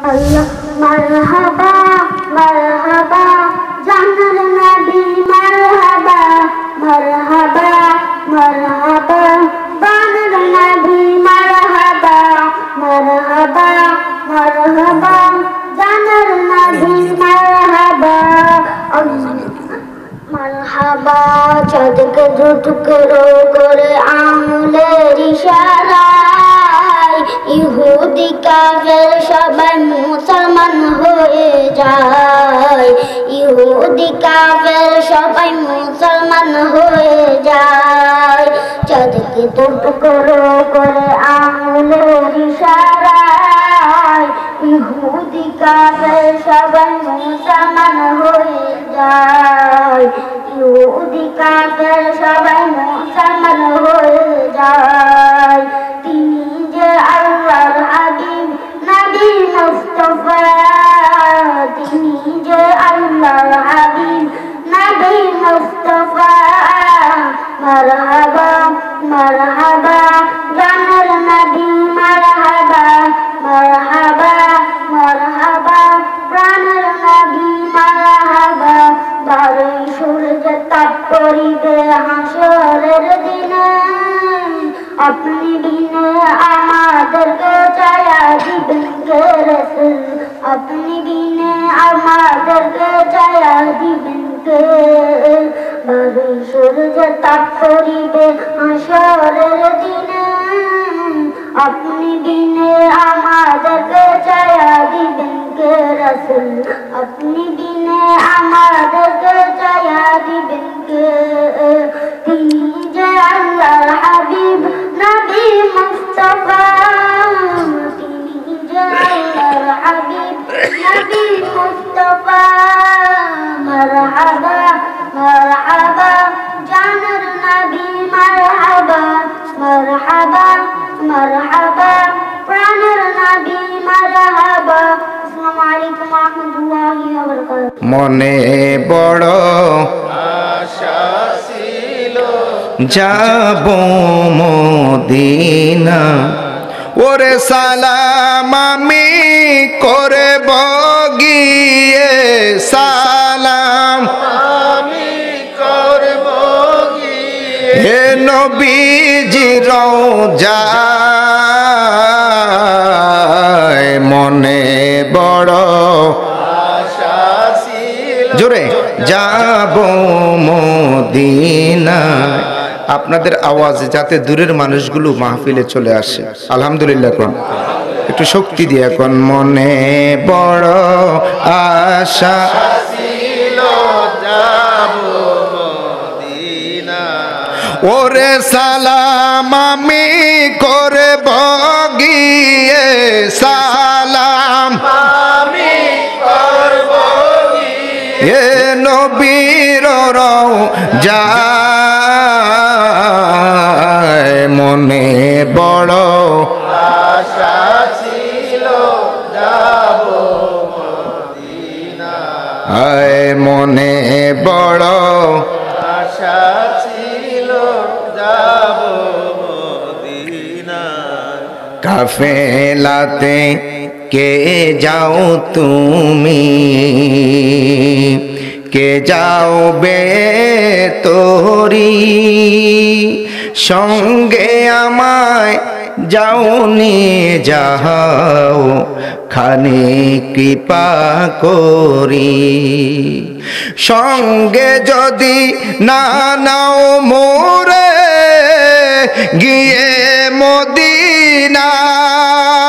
Allah marhaba marhaba জানার নবী মারহাবা মারহাবা মারহাবা জানার নবী মারহাবা মারহাবা মারহাবা জানার নবী মারহাবা মারহাবা চাঁদকে টুকরো করে আঙুলের ইশারায় ইহুদি কাফের সবাই মুসলমান হয়ে যায় ইহুদি কাফের সবাই মুসলমান হয়ে যায় চাঁদকে টুকরো করে আঙুলের ইশারায় ইহুদি কাফের সবাই মুসলমান হয়ে যায় ইহুদি কাফের সবাই মুসলমান হয়ে যায় তিনি যে আল্লাহর হাবিব নবী মুস্তাফা তিনি যে আল্লাহর হাবিব নবী মুস্তাফা মারহাবা মারহাবা জানার নবী মারহাবা মারহাবা মারহাবা প্রাণের নবী মারহাবা বারোই সূর্য তাপ করিবে হাসরের দিনে আপনি বিনে আমাদেরকে ছায়া দিবেন কে রাসূল আপনি বিনে আমাদেরকে ছায়া দিবেন কে বারোই সূর্য তাপ করিবে হাসরের দিনে আপনি বিনে আমাদেরকে ছায়া দিবেন কে রাসূল আপনি বিনে আমাদেরকে ছায়া দিবেন কে তিনি যে আল্লাহর হাবিব নবী মুস্তাফা তিনি যে আল্লাহর হাবিব নবী মুস্তাফা মারহাবা মারহাবা জানার নবী মারহাবা মারহাবা মারহাবা প্রাণের নবী মারহাবা আসসালামু আলাইকুম ওয়া রাহমাতুল্লাহি ওয়া বারাকাতুহু মনে বড় আশা ছিল যাব মদিনা ওরে সালাম আমি করব গিয়ে সালাম আমি করব গিয়ে হে নবীজি রওজায় মনে বড় আশা ছিল জোরে যাব মদিনায় আপনাদের আওয়াজ যাতে দূরের মানুষগুলো মাহফিলে চলে আসে আলহামদুলিল্লাহ কোন একটু শক্তি দিয়ে এখন মনে বড় আশা ছিল যাব মদিনা ওরে সালাম আমি করব গিয়ে সালাম আমি করব গিয়ে নবীর রওজায় মনে বড় আশা ছিল যাব মদিনা আয় মনে বড় আশা ছিল যাব মদিনা কাফেলাতে কে যাও তুমি কে যাও বে তোরি সঙ্গে আমায় যাও নিয়ে যাও খানি কৃপা করি সঙ্গে যদি না নাও মোরে গিয়ে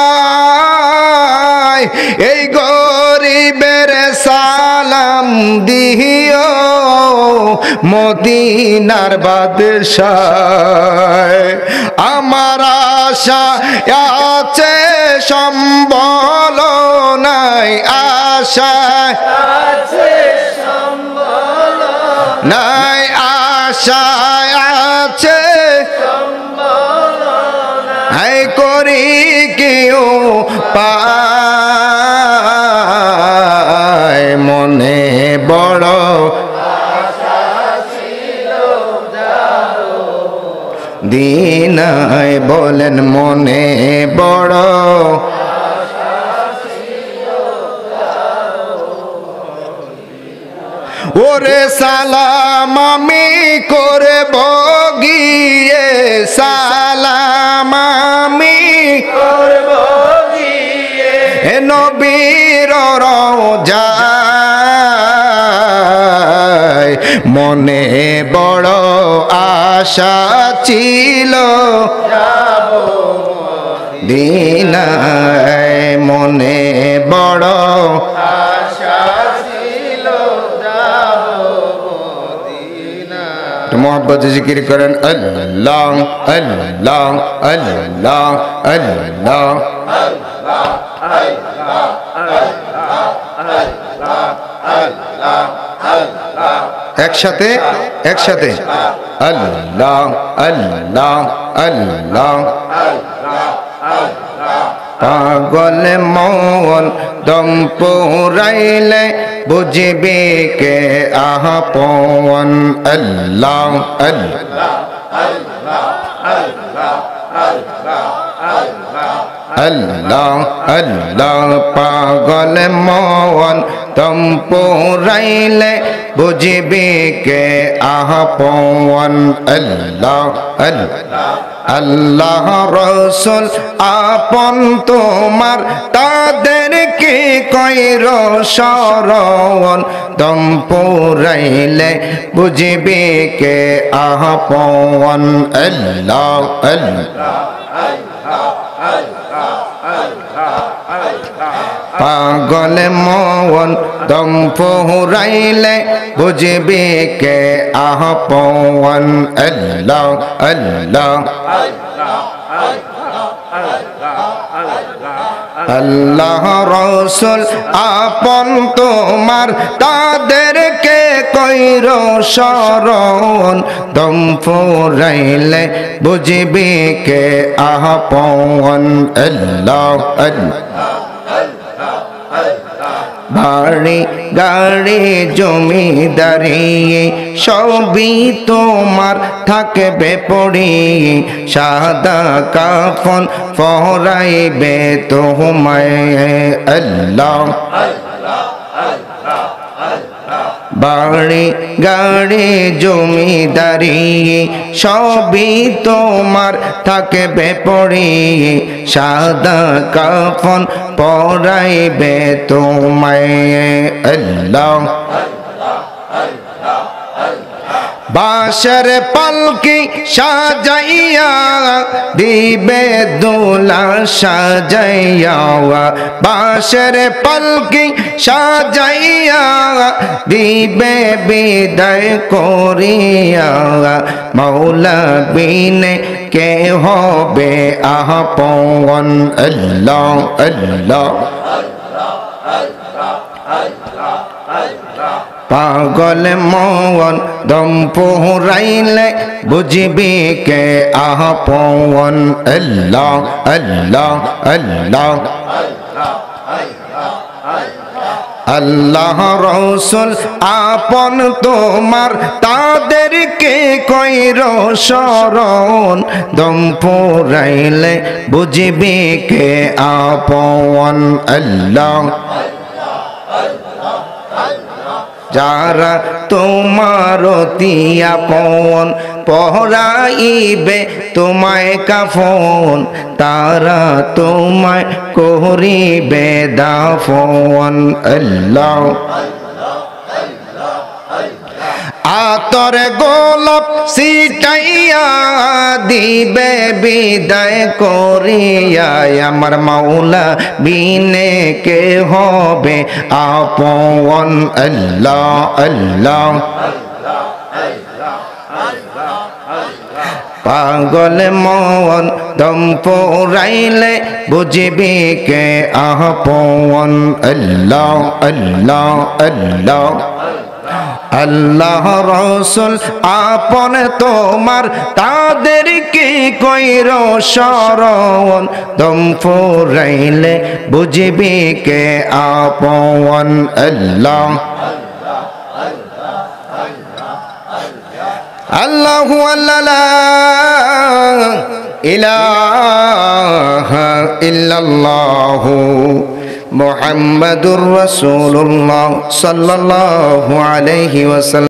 মদিনায় এই গরিবের সালাম দিও মদিনার বাদশাহ আমার আশা আছে সম্বল নাই আশা আছে সম্বল নাই আশা আছে সম্বল নাই করি কেউ পায় মনে বড় আশা ছিল যাব দিনায় বলেন মনে বড় আশা ছিল ওরে সালাম আমি করব গিয়ে সালাম আমি করব গিয়ে নবীর রওজায় মনে বড় আশা ছিল যাব মদিনায় মনে বড় আশা ছিল যাব মদিনায় মোহাম্মদ জিকির করেন আল্লাহ আল্লাহ আল্লাহ আল্লাহ একসাথে একসাথে আল্লাহ আল্লাহ আল্লাহ পাগল মন দম পুরাইলে বুঝবি কে আপন আল্লাহ আল্লাহ আল্লাহ আল্লাহ পাগল মন দম পুরাইলে বুঝবি কে আপন আল্লাহ আল্লাহ আল্লাহ রসুল আপন তোমার তাদেরকে কইর শরণ দম পুরাইলে বুঝবি কে আপন আল্লাহ আল্লাহ পাগল মন দম পুরাইলে বুঝবি কে আপন আল্লাহ আল্লাহ আল্লাহ রসুল আপন তোমার তাদেরকে কইর শরণ দম পুরাইলে বুঝবি কে আপন আল্লাহ আল্লাহ বাড়ি গাড়ি জমিদারি সবই তোমার থাকবে পড়ি সাদা কাফন পরাইবে তোমায় আল্লাহ বাড়ি গাড়ি জমিদারি সবই তোমার থাকবে পড়ি সাদা কাফন পরাইবে তোমায় আল্লাহ বাঁশের পালকি সাজাইয়া দিবে দোলা সাজাইয়া বাঁশের পালকি সাজাইয়া দিবে বিদায় করিয়া মৌলা বিনে কে হবে আপন আল্লাহ আল্লাহ পাগল মন দম পুরাইলে বুঝবি কে আপন আল্লাহ আল্লাহ আল্লাহ আল্লাহ রসুল আপন তোমার তাদেরকে কইর শরণ দম পুরাইলে বুঝবি কে আপন আল্লাহ যারা তোমার অতি আপন পহরাইবে তোমায় কাফন তারা তোমায় করিবে দাফন আল্লাহ আতর গোলাপ সিটাইয়া দিবে বিদায় করিয়া আমার মাওলা বিনে কে হবে আপন আল্লাহ আল্লাহ পাগল মন দম পুরাইলে বুঝবি কে আপন আল্লাহ আল্লাহ আল্লাহ আল্লাহ রসুল আপন তোমার তাদেরকে কইর শরণ দম ফুরাইলে বুঝবি কে আপন আল্লাহ আল্লাহু আল্লাহ ইলাহা ইল্লাল্লাহু মুহাম্মাদুর রাসূলুল্লাহ সাল্লাল্লাহু আলাইহি ওয়াসাল্লাম।